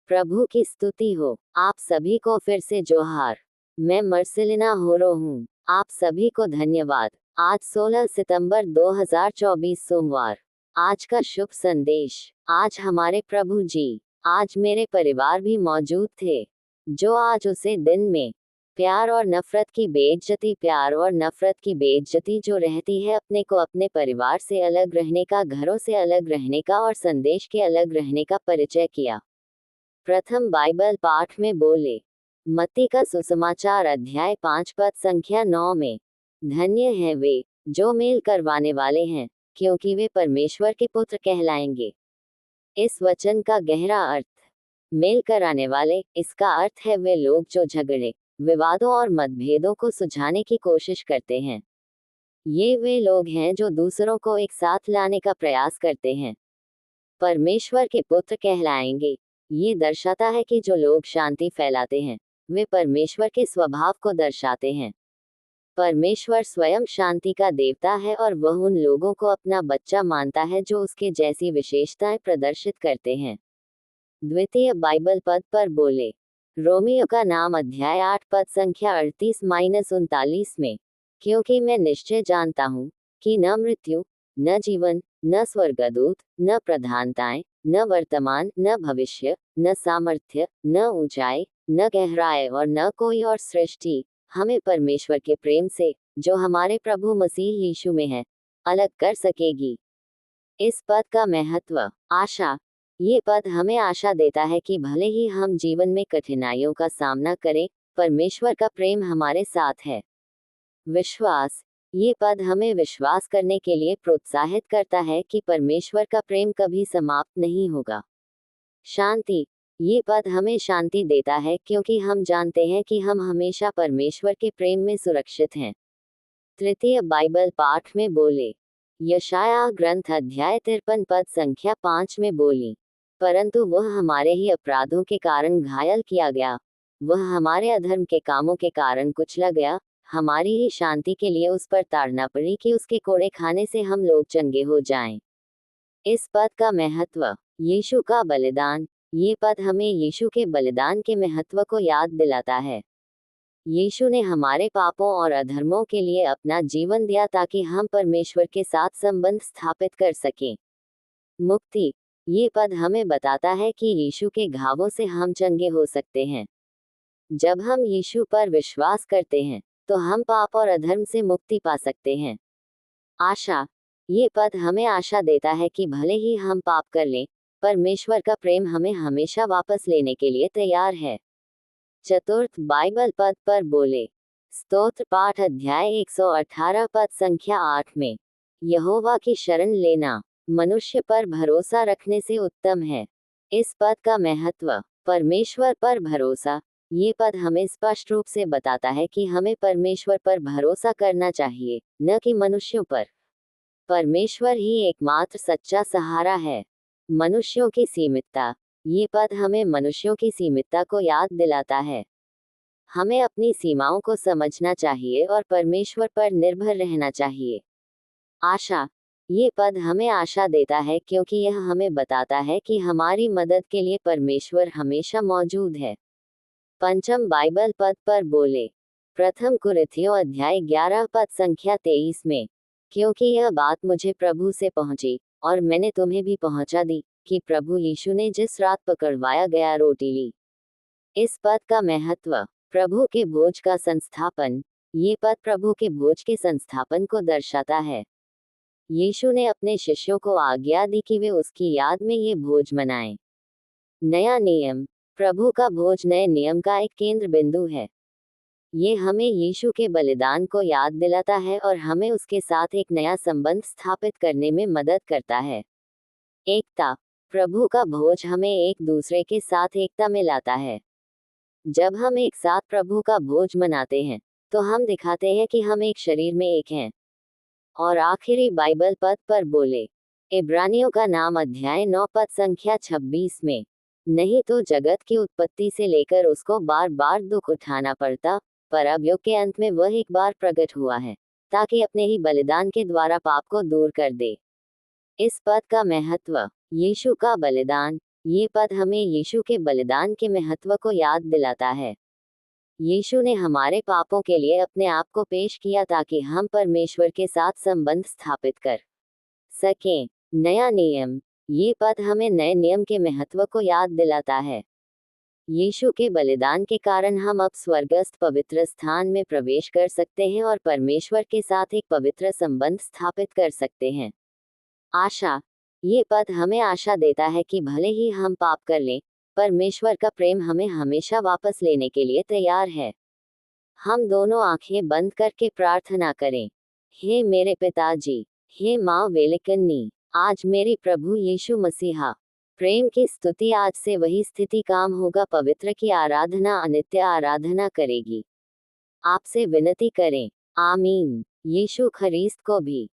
प्रभु की स्तुति हो। आप सभी को फिर से जोहार। मैं मर्सिलिना होरो हूँ। आप सभी को धन्यवाद। आज 16 सितंबर 2024 सोमवार। आज का शुभ संदेश। आज हमारे प्रभु जी, आज मेरे परिवार भी मौजूद थे, जो आज उसे दिन में प्यार और नफरत की बेइज्जती, प्यार और नफरत की बेइज्जती जो रहती है, अपने को अपने परिवार से अलग रहने का, घरों से अलग रहने का और संदेश के अलग रहने का परिचय किया। प्रथम बाइबल पाठ में बोले, मत्ती का सुसमाचार अध्याय 5 पद संख्या 9 में, धन्य हैं वे जो मेल करवाने वाले हैं, क्योंकि वे परमेश्वर के पुत्र कहलाएंगे। इस वचन का गहरा अर्थ, मेल कराने वाले, इसका अर्थ है वे लोग जो झगड़े, विवादों और मतभेदों को सुलझाने की कोशिश करते हैं। ये वे लोग हैं जो दूसरों को एक साथ लाने का प्रयास करते हैं। परमेश्वर के पुत्र कहलाएंगे, ये दर्शाता है कि जो लोग शांति फैलाते हैं, वे परमेश्वर के स्वभाव को दर्शाते हैं। परमेश्वर स्वयं शांति का देवता है और वह उन लोगों को अपना बच्चा मानता है जो उसके जैसी विशेषताएं प्रदर्शित करते हैं। द्वितीय बाइबल पद पर बोले, रोमियो का नाम अध्याय 8 पद संख्या 38-39 में, क्योंकि मैं निश्चय जानता हूँ कि न मृत्यु, न जीवन, न स्वर्गदूत, न प्रधानताएं, न वर्तमान, न भविष्य, न सामर्थ्य, न ऊंचाई, न गहराई और न कोई और सृष्टि हमें परमेश्वर के प्रेम से, जो हमारे प्रभु मसीह यीशु में है, अलग कर सकेगी। इस पद का महत्व। आशा। ये पद हमें आशा देता है कि भले ही हम जीवन में कठिनाइयों का सामना करें, परमेश्वर का प्रेम हमारे साथ है। विश्वास। ये पद हमें विश्वास करने के लिए प्रोत्साहित करता है कि परमेश्वर का प्रेम कभी समाप्त नहीं होगा। शांति। ये पद हमें शांति देता है क्योंकि हम जानते हैं कि हम हमेशा परमेश्वर के प्रेम में सुरक्षित हैं। तृतीय बाइबल पाठ में बोले, यशायाह ग्रंथ अध्याय 53 पद संख्या 5 में बोली, परंतु वह हमारे ही अपराधों के कारण घायल किया गया, वह हमारे अधर्म के कामों के कारण कुचला गया, हमारी ही शांति के लिए उस पर ताड़ना पड़ी कि उसके कोड़े खाने से हम लोग चंगे हो जाएं। इस पद का महत्व। यीशु का बलिदान। ये पद हमें यीशु के बलिदान के महत्व को याद दिलाता है। यीशु ने हमारे पापों और अधर्मों के लिए अपना जीवन दिया ताकि हम परमेश्वर के साथ संबंध स्थापित कर सकें। मुक्ति। ये पद हमें बताता है कि यीशु के घावों से हम चंगे हो सकते हैं। जब हम यीशु पर विश्वास करते हैं, तो हम पाप और अधर्म से मुक्ति पा सकते हैं। आशा। ये पद हमें आशा देता है कि भले ही हम पाप कर लें, परमेश्वर का प्रेम हमें हमेशा वापस लेने के लिए तैयार है। चतुर्थ बाइबल पद पर बोले, स्तोत्र पाठ अध्याय 118 पद संख्या 8 में, यहोवा की शरण लेना मनुष्य पर भरोसा रखने से उत्तम है। इस पद का महत्व। परमेश्वर पर भरोसा। ये पद हमें स्पष्ट रूप से बताता है कि हमें परमेश्वर पर भरोसा करना चाहिए, न कि मनुष्यों पर। परमेश्वर ही एकमात्र सच्चा सहारा है। मनुष्यों की सीमितता। ये पद हमें मनुष्यों की सीमितता को याद दिलाता है। हमें अपनी सीमाओं को समझना चाहिए और परमेश्वर पर निर्भर रहना चाहिए। आशा। ये पद हमें आशा देता है क्योंकि यह हमें बताता है कि हमारी मदद के लिए परमेश्वर हमेशा मौजूद है। पंचम बाइबल पद पर बोले, प्रथम कुरिन्थियों अध्याय 11 पद संख्या 23 में, क्योंकि यह बात मुझे प्रभु से पहुंची और मैंने तुम्हें भी पहुंचा दी कि प्रभु यीशु ने जिस रात पकड़वाया गया रोटी ली। इस पद का महत्व। प्रभु के भोज का संस्थापन। ये पद प्रभु के भोज के संस्थापन को दर्शाता है। यीशु ने अपने शिष्यों को आज्ञा दी कि वे उसकी याद में ये भोज मनाएं। नया नियम। प्रभु का भोज नए नियम का एक केंद्र बिंदु है। ये हमें यीशु के बलिदान को याद दिलाता है और हमें उसके साथ एक नया संबंध स्थापित करने में मदद करता है। एकता। प्रभु का भोज हमें एक दूसरे के साथ एकता में लाता है। जब हम एक साथ प्रभु का भोज मनाते हैं, तो हम दिखाते हैं कि हम एक शरीर में एक हैं। और आखिरी बाइबल पद पर बोले, इब्रानियों का नाम अध्याय 9 पद संख्या 26 में, नहीं तो जगत की उत्पत्ति से लेकर उसको बार बार दुख उठाना पड़ता, पर अब युग के अंत में वह एक बार प्रकट हुआ है, ताकि अपने ही बलिदान के द्वारा पाप को दूर कर दे। इस पद का महत्व। यीशु का बलिदान। ये पद हमें यीशु के बलिदान के महत्व को याद दिलाता है। यीशु ने हमारे पापों के लिए अपने आप को पेश किया ताकि हम परमेश्वर के साथ संबंध स्थापित कर सकें। नया नियम। ये पद हमें नए नियम के महत्व को याद दिलाता है। यीशु के बलिदान के कारण हम अब स्वर्गस्थ पवित्र स्थान में प्रवेश कर सकते हैं और परमेश्वर के साथ एक पवित्र संबंध स्थापित कर सकते हैं। आशा। ये पद हमें आशा देता है कि भले ही हम पाप कर लें, परमेश्वर का प्रेम हमें हमेशा वापस लेने के लिए तैयार है। हम दोनों आंखें बंद करके प्रार्थना करें। हे मेरे पिताजी, हे माँ वेलकन्नी, आज मेरे प्रभु यीशु मसीहा, प्रेम की स्तुति आज से वही स्थिति काम होगा। पवित्र की आराधना अनित्य आराधना करेगी। आपसे विनती करें। आमीन। यीशु खरीस्त को भी